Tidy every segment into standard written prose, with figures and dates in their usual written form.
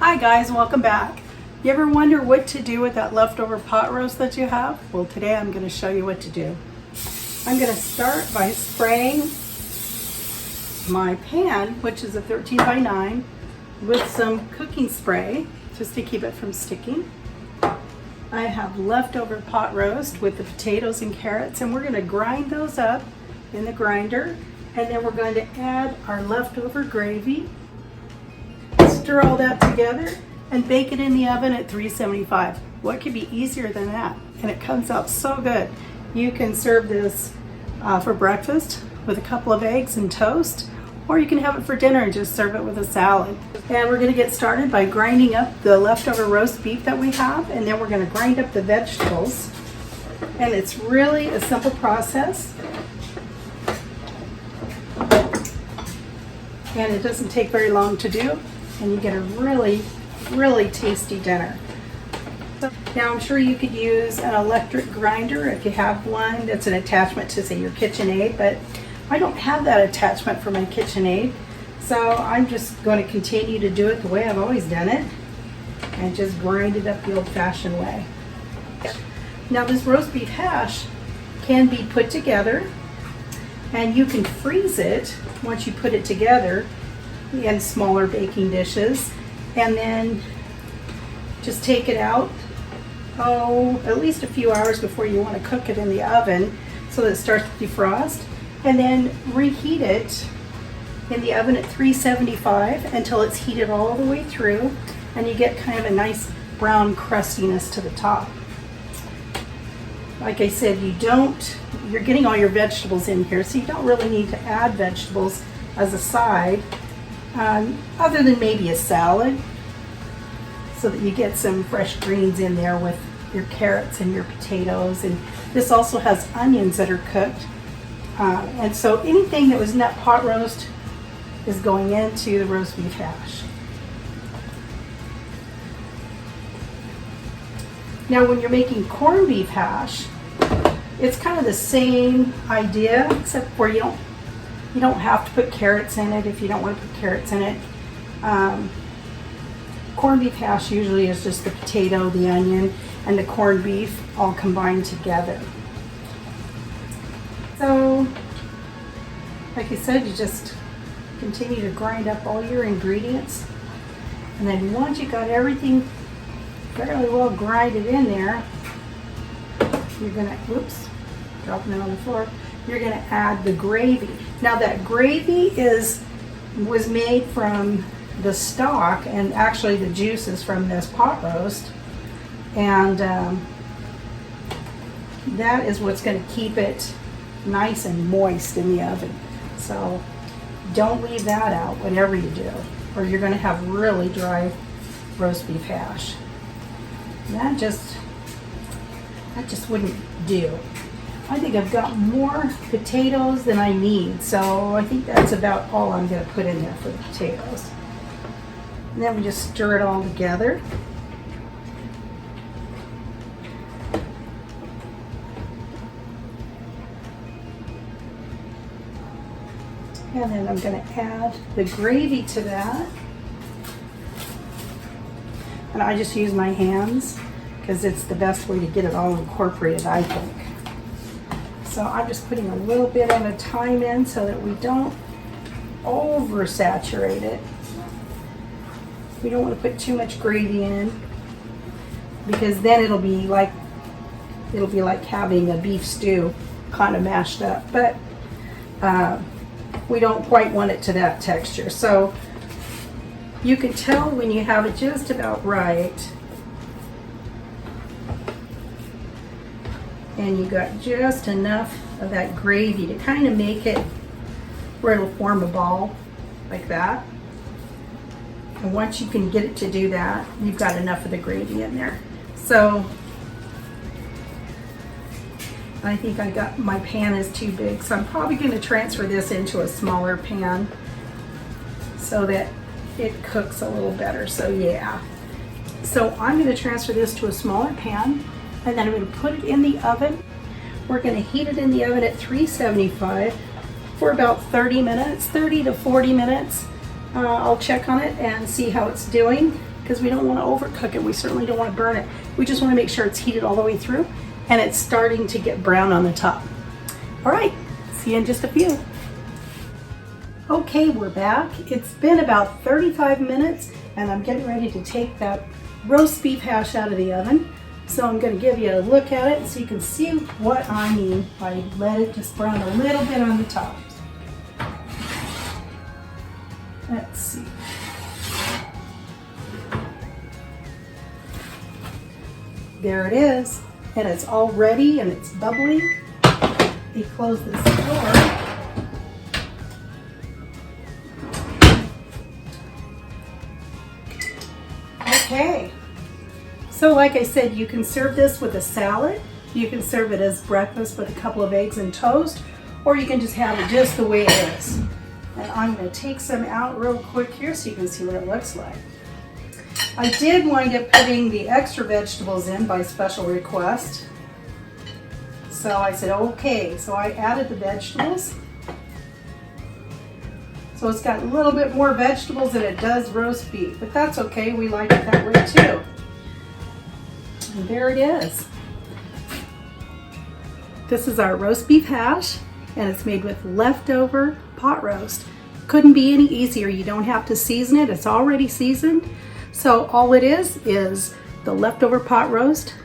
Hi guys, welcome back. You ever wonder what to do with that leftover pot roast that you have? Well, today I'm going to show you what to do. I'm going to start by spraying my pan, which is a 13 by 9, with some cooking spray just to keep it from sticking. I have leftover pot roast with the potatoes and carrots, and we're going to grind those up in the grinder, and then we're going to add our leftover gravy. Stir all that together and bake it in the oven at 375. What could be easier than that? And it comes out so good. You can serve this for breakfast with a couple of eggs and toast, or you can have it for dinner and just serve it with a salad. And we're going to get started by grinding up the leftover roast beef that we have, and then we're going to grind up the vegetables. And it's really a simple process. And it doesn't take very long to do, and you get a really tasty dinner. Now I'm sure you could use an electric grinder if you have one that's an attachment to, say, your KitchenAid, but I don't have that attachment for my KitchenAid, so I'm just going to continue to do it the way I've always done it and just grind it up the old-fashioned way. Now this roast beef hash can be put together, and you can freeze it once you put it together in smaller baking dishes, and then just take it out at least a few hours before you want to cook it in the oven so that it starts to defrost, and then reheat it in the oven at 375 until it's heated all the way through, and you get kind of a nice brown crustiness to the top. Like I said, you're getting all your vegetables in here, so you don't really need to add vegetables as a side, other than maybe a salad, so that you get some fresh greens in there with your carrots and your potatoes. And this also has onions that are cooked. And so anything that was in that pot roast is going into the roast beef hash. Now when you're making corned beef hash, it's kind of the same idea, except for you don't have to put carrots in it if you don't want to put carrots in it. Corned beef hash usually is just the potato, the onion, and the corned beef all combined together. So, like I said, you just continue to grind up all your ingredients, and then once you got everything fairly well grinded in there, you're gonna, dropping it on the floor, you're gonna add the gravy. Now that gravy was made from the stock, and actually the juices from this pot roast, and that is what's going to keep it nice and moist in the oven. So don't leave that out whatever you do, or you're going to have really dry roast beef hash. That just wouldn't do. I think I've got more potatoes than I need, so I think that's about all I'm going to put in there for the potatoes. And then we just stir it all together. And then I'm going to add the gravy to that. And I just use my hands because it's the best way to get it all incorporated, I think. So I'm just putting a little bit at a time in so that we don't oversaturate it. We don't want to put too much gravy in, because then it'll be like having a beef stew kind of mashed up. But we don't quite want it to that texture. So you can tell when you have it just about right, and you got just enough of that gravy to kind of make it where it'll form a ball like that. And once you can get it to do that, you've got enough of the gravy in there. So I think my pan is too big, so I'm probably going to transfer this into a smaller pan so that it cooks a little better. So yeah. So I'm going to transfer this to a smaller pan, and then I'm going to put it in the oven. We're going to heat it in the oven at 375 for about 30 to 40 minutes. I'll check on it and see how it's doing, because we don't want to overcook it. We certainly don't want to burn it. We just want to make sure it's heated all the way through and it's starting to get brown on the top. All right, see you in just a few. Okay, we're back. It's been about 35 minutes and I'm getting ready to take that roast beef hash out of the oven. So I'm going to give you a look at it so you can see what I mean by let it just brown a little bit on the top. Let's see. There it is. And it's all ready and it's bubbly. You close this door. Okay. So like I said, you can serve this with a salad. You can serve it as breakfast with a couple of eggs and toast, or you can just have it just the way it is. And I'm going to take some out real quick here so you can see what it looks like. I did wind up putting the extra vegetables in by special request. So I said, okay, so I added the vegetables. So it's got a little bit more vegetables than it does roast beef, but that's okay, we like it that way too. And there it is. This is our roast beef hash, and it's made with leftover pot roast. Couldn't be any easier. You don't have to season it, it's already seasoned. So all it is the leftover pot roast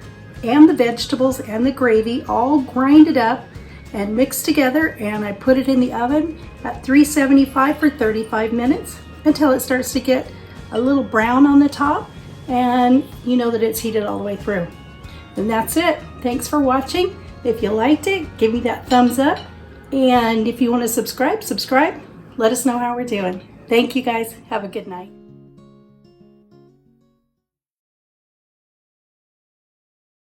and the vegetables and the gravy all grinded up and mixed together, and I put it in the oven at 375 for 35 minutes until it starts to get a little brown on the top, and you know that it's heated all the way through. And that's it. Thanks for watching. If you liked it, give me that thumbs up, and if you want to subscribe. Let us know how we're doing. Thank you guys. Have a good night.